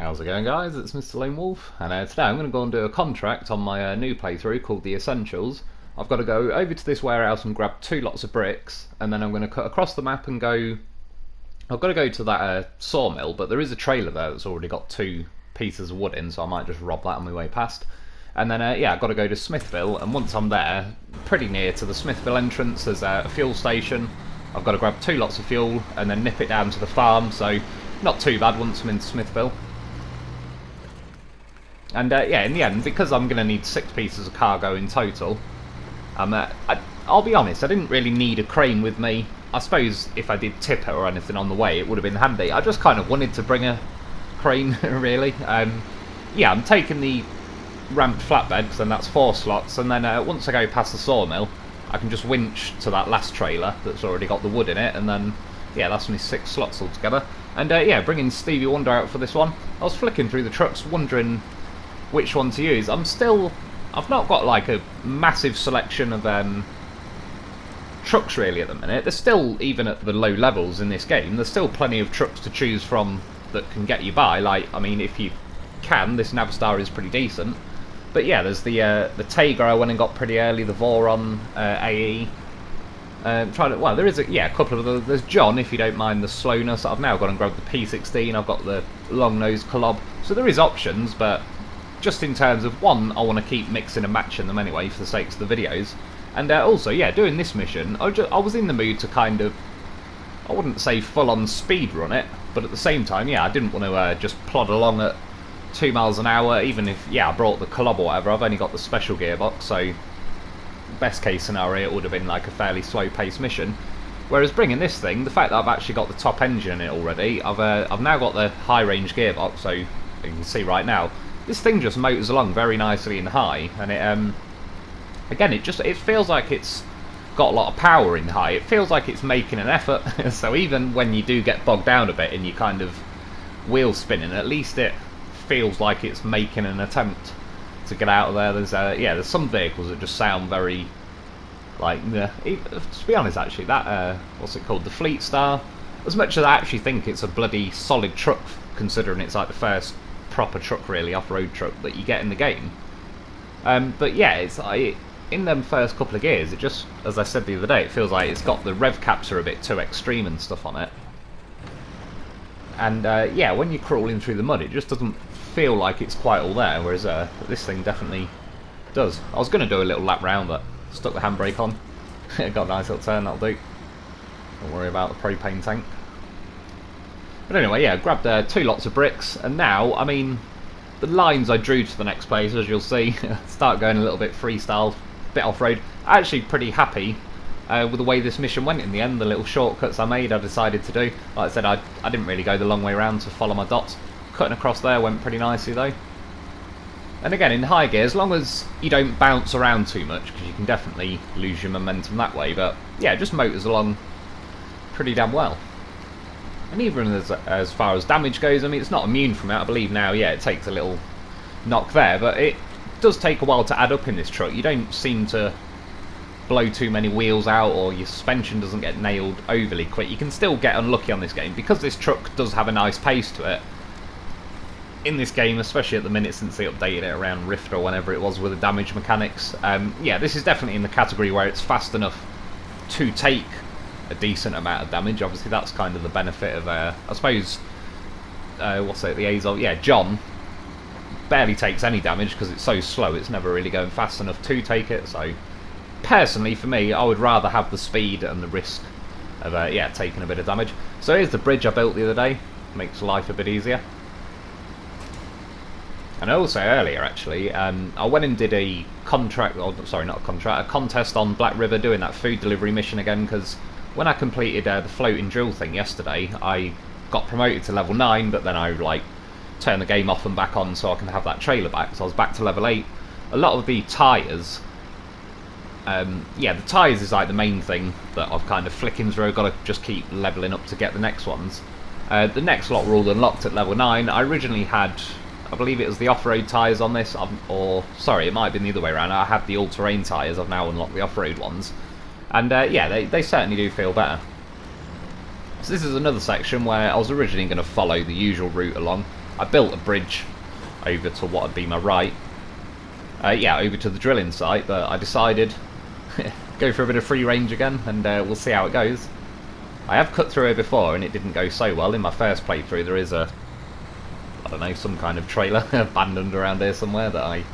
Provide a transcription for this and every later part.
How's it going, guys? It's Mr. Lone Wolf, and today I'm going to go and do a contract on my new playthrough called The Essentials. I've got to go over to this warehouse and grab 2 lots of bricks, and then I'm going to cut across the map and go... I've got to go to that sawmill, but there is a trailer there that's already got 2 pieces of wood in, so I might just rob that on my way past. And then, yeah, I've got to go to Smithville, and once I'm there, pretty near to the Smithville entrance, there's a fuel station. I've got to grab 2 lots of fuel, and then nip it down to the farm, so not too bad once I'm in Smithville. And yeah, in the end, because I'm going to need 6 pieces of cargo in total, I'll be honest, I didn't really need a crane with me. I suppose if I did tip it or anything on the way, it would have been handy. I just kind of wanted to bring a crane, really. Yeah, I'm taking the ramped flatbed, and that's 4 slots, and then once I go past the sawmill, I can just winch to that last trailer that's already got the wood in it, and then, yeah, that's only 6 slots altogether. And yeah, bringing Stevie Wonder out for this one. I was flicking through the trucks, wondering which one to use. I've not got like a massive selection of trucks really at the minute. There's still, even at the low levels in this game, there's still plenty of trucks to choose from that can get you by. Like, I mean, if you can, this Navistar is pretty decent. But yeah, there's the Tiger I went and got pretty early, the Voron AE. Well, there is a couple of there's John, if you don't mind the slowness. I've now gone and grabbed the P16. I've got the long nose Colob. So there is options, but just in terms of one, I want to keep mixing and matching them anyway for the sakes of the videos. And also, yeah, doing this mission, I was in the mood to kind of, I wouldn't say full-on speed run it, but at the same time, yeah, I didn't want to just plod along at 2 miles an hour, even if, yeah, I brought the Colob or whatever. I've only got the special gearbox, so best case scenario, it would have been like a fairly slow-paced mission. Whereas bringing this thing, the fact that I've actually got the top engine in it already, I've now got the high-range gearbox, so you can see right now, this thing just motors along very nicely in high, and it, again, it feels like it's got a lot of power in high. It feels like it's making an effort, so even when you do get bogged down a bit and you kind of wheel spinning, at least it feels like it's making an attempt to get out of there. There's some vehicles that just sound very, like, to be honest, actually, that, what's it called, the Fleet Star, as much as I actually think it's a bloody solid truck, considering it's like the first proper truck, really, off-road truck that you get in the game. But yeah, it's like, in them first couple of gears, it just, as I said the other day, it feels like it's got the rev caps are a bit too extreme and stuff on it. And yeah, when you're crawling through the mud, it just doesn't feel like it's quite all there, whereas this thing definitely does. I was going to do a little lap round, but stuck the handbrake on. Got a nice little turn, that'll do. Don't worry about the propane tank. But anyway, yeah, grabbed 2 lots of bricks, and now, I mean, the lines I drew to the next place, as you'll see, start going a little bit freestyle, bit off-road. I'm actually pretty happy with the way this mission went in the end, the little shortcuts I made, I decided to do. Like I said, I didn't really go the long way around to follow my dots. Cutting across there went pretty nicely though. And again, in high gear, as long as you don't bounce around too much, because you can definitely lose your momentum that way, but yeah, it just motors along pretty damn well. And even as far as damage goes, I mean, it's not immune from it. I believe now, yeah, it takes a little knock there, but it does take a while to add up in this truck. You don't seem to blow too many wheels out, or your suspension doesn't get nailed overly quick. You can still get unlucky on this game, because this truck does have a nice pace to it. In this game, especially at the minute since they updated it around Rift or whenever it was with the damage mechanics, yeah, this is definitely in the category where it's fast enough to take a decent amount of damage. Obviously, that's kind of the benefit of, I suppose, what's it, the Azov? Yeah, John barely takes any damage because it's so slow. It's never really going fast enough to take it. So, personally, for me, I would rather have the speed and the risk of, yeah, taking a bit of damage. So here's the bridge I built the other day. Makes life a bit easier. And also earlier, actually, I went and did a contract, or sorry, not a contract, a contest on Black River doing that food delivery mission again, because when I completed the floating drill thing yesterday, I got promoted to level 9, but then I, like, turned the game off and back on so I can have that trailer back, so I was back to level 8. A lot of the tyres, yeah, the tyres is like the main thing that I've kind of flicking through. I've got to just keep levelling up to get the next ones. The next lot were all unlocked at level 9. I originally had, I believe it was the off-road tyres on this, or, sorry, it might have been the other way around. I had the all-terrain tyres, I've now unlocked the off-road ones. And yeah, they certainly do feel better. So this is another section where I was originally going to follow the usual route along. I built a bridge over to what would be my right. Yeah, over to the drilling site, but I decided go for a bit of free range again, and we'll see how it goes. I have cut through here before, and it didn't go so well. In my first playthrough, there is a, I don't know, some kind of trailer abandoned around here somewhere that I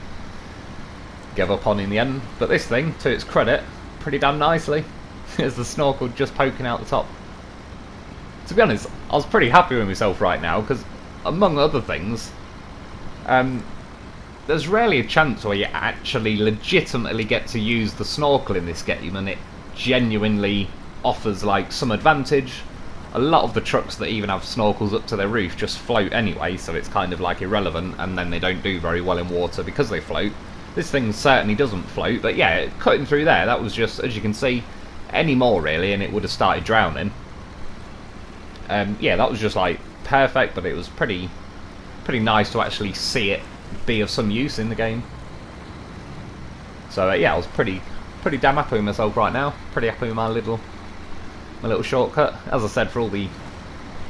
gave up on in the end. But this thing, to its credit, pretty damn nicely. There's the snorkel just poking out the top. To be honest, I was pretty happy with myself right now, because among other things, there's rarely a chance where you actually legitimately get to use the snorkel in this game, and it genuinely offers like some advantage. A lot of the trucks that even have snorkels up to their roof just float anyway, so it's kind of like irrelevant, and then they don't do very well in water because they float. This thing certainly doesn't float, but yeah, cutting through there, that was just, as you can see, any more really and it would have started drowning. Yeah, that was just like perfect, but it was pretty nice to actually see it be of some use in the game. So yeah, I was pretty damn happy with myself right now. Pretty happy with my little shortcut. As I said, for all the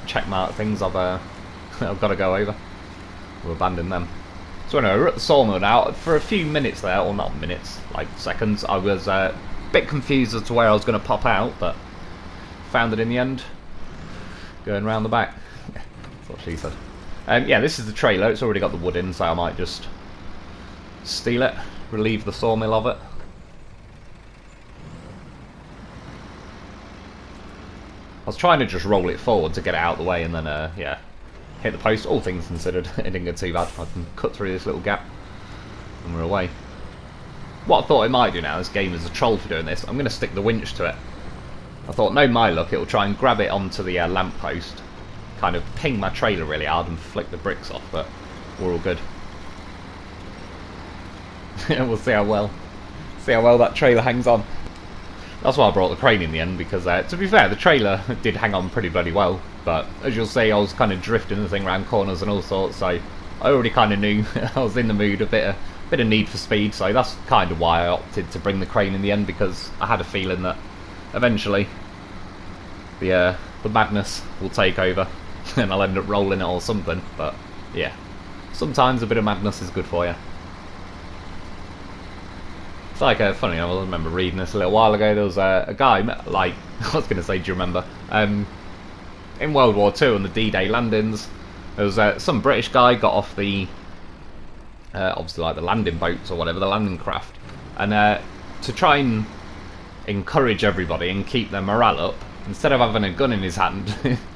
checkmark things, I've got to go over. We'll abandon them. So anyway, we're at the sawmill now. For a few minutes there, or not minutes, like seconds, I was a bit confused as to where I was going to pop out, but found it in the end. Going round the back. That's what she said. Yeah, this is the trailer. It's already got the wood in, so I might just steal it, relieve the sawmill of it. I was trying to just roll it forward to get it out of the way and then, yeah, hit the post. All things considered, it didn't get too bad. I can cut through this little gap and we're away. What I thought it might do now, this game is a troll for doing this, I'm going to stick the winch to it. I thought, no my luck, it'll try and grab it onto the lamp post, kind of ping my trailer really hard and flick the bricks off, but we're all good. We'll see how well that trailer hangs on. That's why I brought the crane in the end, because to be fair, the trailer did hang on pretty bloody well, but as you'll see, I was kind of drifting the thing around corners and all sorts, so I already kind of knew I was in the mood, a bit of need for speed, so that's kind of why I opted to bring the crane in the end, because I had a feeling that eventually the madness will take over and I'll end up rolling it or something. But yeah, sometimes a bit of madness is good for you. It's like funny, I remember reading this a little while ago. There was a guy, like, I was going to say, do you remember, in World War II on the D-Day landings, there was some British guy got off the obviously like the landing boats or whatever, the landing craft, and to try and encourage everybody and keep their morale up, instead of having a gun in his hand,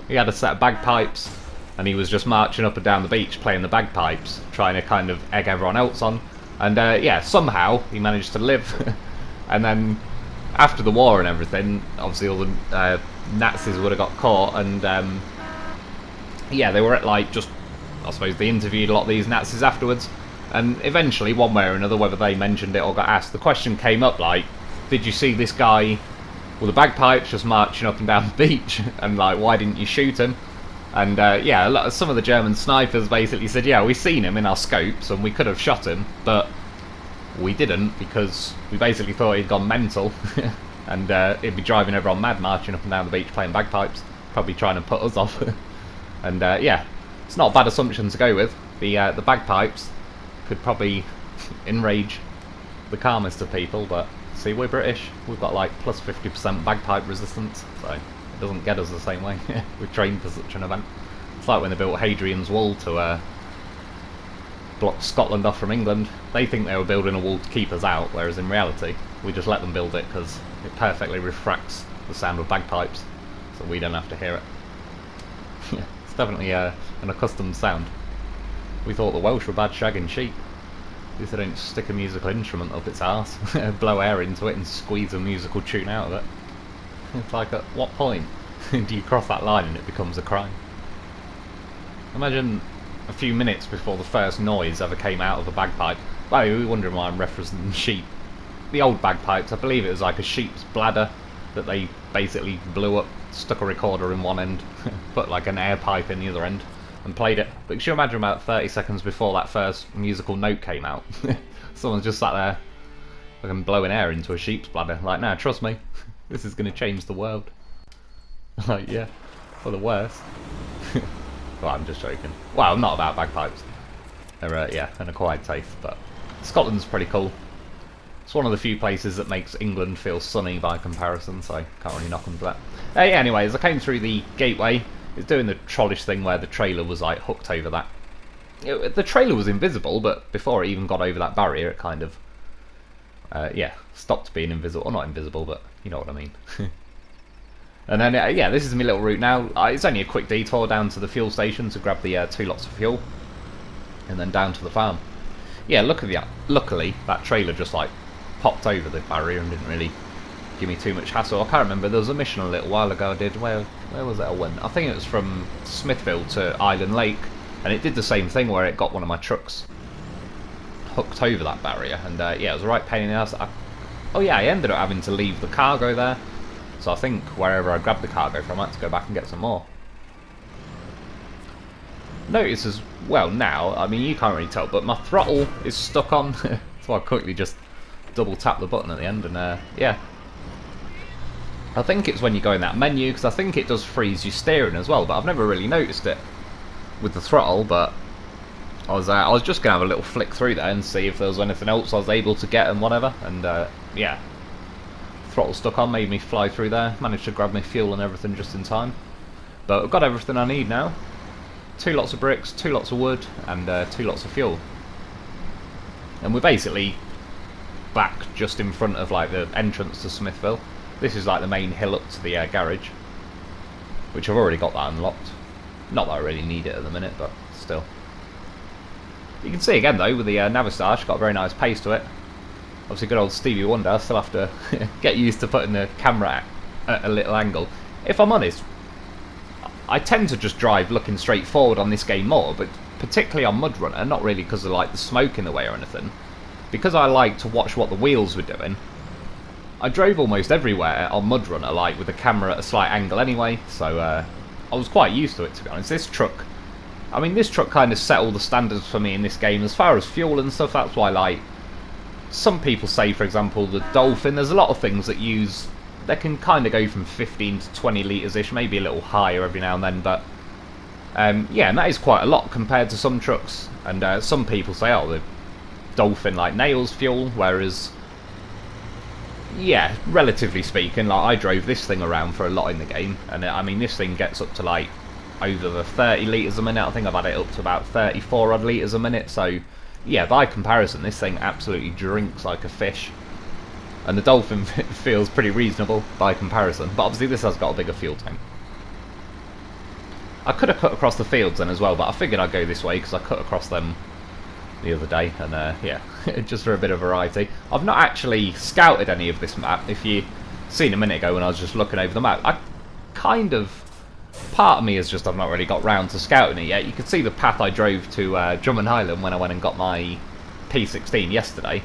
he had a set of bagpipes, and he was just marching up and down the beach playing the bagpipes, trying to kind of egg everyone else on. And yeah, somehow he managed to live. And then after the war and everything, obviously all the Nazis would have got caught, and yeah, they were at like just, I suppose they interviewed a lot of these Nazis afterwards, and eventually, one way or another, whether they mentioned it or got asked, the question came up like, did you see this guy with the bagpipes just marching up and down the beach, and like, why didn't you shoot him? And yeah, some of the German snipers basically said, yeah, we seen him in our scopes and we could have shot him, but we didn't, because we basically thought he'd gone mental and he'd be driving everyone mad, marching up and down the beach playing bagpipes, probably trying to put us off. And yeah, it's not a bad assumption to go with. The bagpipes could probably enrage the calmest of people, but see, we're British, we've got like plus 50% bagpipe resistance, so it doesn't get us the same way. We're trained for such an event. It's like when they built Hadrian's Wall to block Scotland off from England. They think they were building a wall to keep us out, whereas in reality we just let them build it because it perfectly refracts the sound of bagpipes, so we don't have to hear it. It's definitely an accustomed sound. We thought the Welsh were bad shagging sheep. At least they don't stick a musical instrument up its arse, blow air into it and squeeze a musical tune out of it. It's like, at what point do you cross that line and it becomes a crime? Imagine a few minutes before the first noise ever came out of a bagpipe. Well, you're wondering why I'm referencing sheep. The old bagpipes, I believe it was like a sheep's bladder that they basically blew up, stuck a recorder in one end, put like an air pipe in the other end, and played it. But could you imagine about 30 seconds before that first musical note came out, someone's just sat there fucking blowing air into a sheep's bladder, like, nah, trust me, this is going to change the world. Like, yeah, for the worse. Well, I'm just joking. Well, not about bagpipes. They're, yeah, an acquired taste, but Scotland's pretty cool. It's one of the few places that makes England feel sunny by comparison, so can't really knock them for that. Yeah, anyways, I came through the gateway. It's doing the trollish thing where the trailer was like hooked over that. The trailer was invisible, but before it even got over that barrier, it kind of, yeah, stopped being invisible. Or not invisible, but you know what I mean. And then, yeah, this is my little route now. It's only a quick detour down to the fuel station to grab the 2 lots of fuel, and then down to the farm. Yeah, luckily that trailer just like popped over the barrier and didn't really give me too much hassle. I can't remember, there was a mission a little while ago I did. Where was it I went? I think it was from Smithville to Island Lake, and it did the same thing where it got one of my trucks hooked over that barrier, and yeah, it was a right pain in the ass. Oh yeah, I ended up having to leave the cargo there, so I think wherever I grabbed the cargo from, I had to go back and get some more. Notice as well now, I mean you can't really tell, but my throttle is stuck on, so I quickly just double tap the button at the end, and yeah. I think it's when you go in that menu, because I think it does freeze your steering as well, but I've never really noticed it with the throttle. But I was just going to have a little flick through there and see if there was anything else I was able to get and whatever, and yeah, throttle stuck on, made me fly through there, managed to grab my fuel and everything just in time. But I've got everything I need now. 2 lots of bricks, 2 lots of wood, and 2 lots of fuel. And we're basically back just in front of like the entrance to Smithville. This is like the main hill up to the garage, which I've already got that unlocked. Not that I really need it at the minute, but still. You can see again though with the Navistar, it's got a very nice pace to it. Obviously good old Stevie Wonder, I still have to get used to putting the camera at a little angle. If I'm honest, I tend to just drive looking straight forward on this game more, but particularly on MudRunner, not really because of like the smoke in the way or anything. Because I like to watch what the wheels were doing, I drove almost everywhere on MudRunner, like with the camera at a slight angle anyway, so I was quite used to it, to be honest. This truck kind of set all the standards for me in this game as far as fuel and stuff. That's why, like, some people say, for example, the Dolphin, there's a lot of things that use, they can kind of go from 15 to 20 litres-ish, maybe a little higher every now and then, but yeah, and that is quite a lot compared to some trucks. And some people say, oh, the Dolphin like nails fuel, whereas yeah, relatively speaking, like I drove this thing around for a lot in the game, and I mean this thing gets up to like over the 30 litres a minute. I think I've had it up to about 34 odd litres a minute, so yeah, by comparison this thing absolutely drinks like a fish, and the Dolphin feels pretty reasonable by comparison, but obviously this has got a bigger fuel tank. I could have cut across the fields then as well, but I figured I'd go this way because I cut across them the other day, and yeah, just for a bit of variety. I've not actually scouted any of this map. If you seen a minute ago when I was just looking over the map, I kind of, part of me is just I've not really got round to scouting it yet. You could see the path I drove to Drummond Highland when I went and got my P16 yesterday,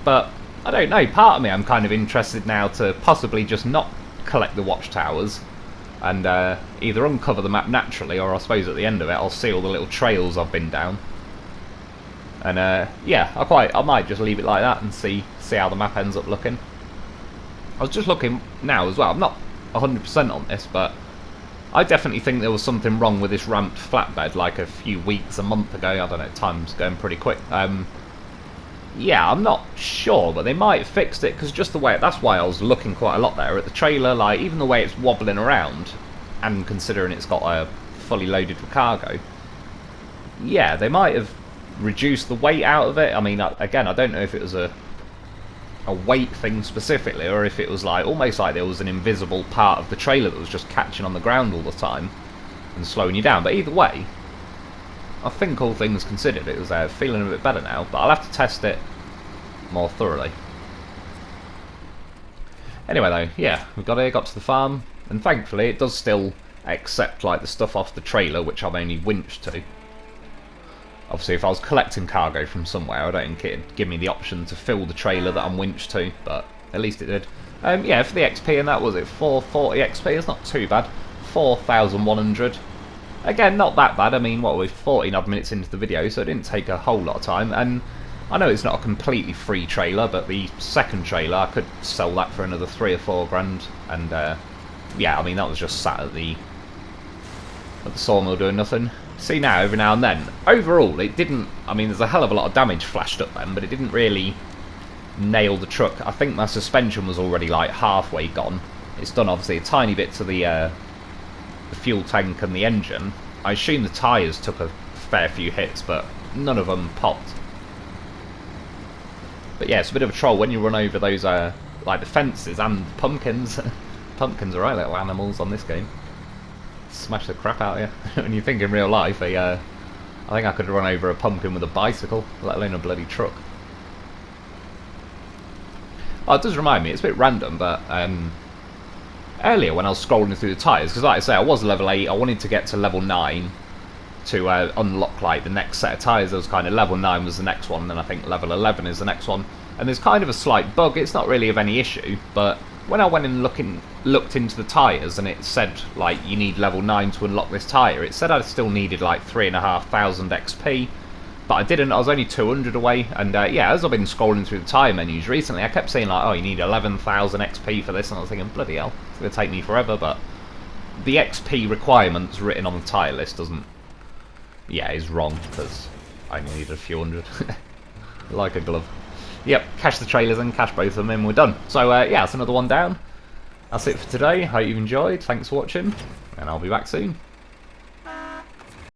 but I don't know, part of me I'm kind of interested now to possibly just not collect the watchtowers and either uncover the map naturally, or I suppose at the end of it I'll see all the little trails I've been down. And yeah, I might just leave it like that and see how the map ends up looking. I was just looking now as well. I'm not 100% on this, but I definitely think there was something wrong with this ramped flatbed like a few weeks, a month ago. I don't know, time's going pretty quick. Yeah, I'm not sure, but they might have fixed it, because just the way, that's why I was looking quite a lot there at the trailer, like even the way it's wobbling around, and considering it's got a fully loaded with cargo. Yeah, they might have reduce the weight out of it. I mean, again, I don't know if it was a weight thing specifically, or if it was like almost like there was an invisible part of the trailer that was just catching on the ground all the time and slowing you down. But either way, I think all things considered, it was feeling a bit better now, but I'll have to test it more thoroughly. Anyway though, yeah, we got to the farm, and thankfully it does still accept like the stuff off the trailer, which I'm only winched to. Obviously, if I was collecting cargo from somewhere, I don't think it'd give me the option to fill the trailer that I'm winched to, but at least it did. Yeah, for the XP, and that was it, 440 XP, it's not too bad. 4,100. Again, not that bad. I mean, what, we're 14 odd minutes into the video, so it didn't take a whole lot of time. And I know it's not a completely free trailer, but the second trailer, I could sell that for another 3 or 4 grand. And yeah, I mean, that was just sat at the sawmill doing nothing. see now, every now and then, overall, it didn't, I mean, there's a hell of a lot of damage flashed up then, but it didn't really nail the truck. I think my suspension was already like halfway gone. It's done obviously a tiny bit to the fuel tank and the engine. I assume the tyres took a fair few hits, but none of them popped. But yeah, it's a bit of a troll when you run over those like the fences and pumpkins. Pumpkins are right little animals on this game. Smash the crap out of you. When you think in real life, I think I could run over a pumpkin with a bicycle, let alone a bloody truck. Oh, it does remind me, it's a bit random, but earlier when I was scrolling through the tyres, because like I say, I was level 8, I wanted to get to level 9 to unlock like the next set of tyres. There was kind of level 9 was the next one, and then I think level 11 is the next one. And there's kind of a slight bug, it's not really of any issue, but when I went and looked into the tyres and it said like you need level 9 to unlock this tyre, it said I still needed like 3,500 XP, but I didn't. I was only 200 away, and yeah, as I've been scrolling through the tyre menus recently, I kept saying like, oh, you need 11,000 XP for this, and I was thinking, bloody hell, it's going to take me forever. But the XP requirements written on the tyre list doesn't, yeah, is wrong, because I only needed a few hundred. Like a glove. Yep, cash the trailers and cash both of them in, we're done. So yeah, that's another one down. That's it for today. Hope you've enjoyed. Thanks for watching, and I'll be back soon.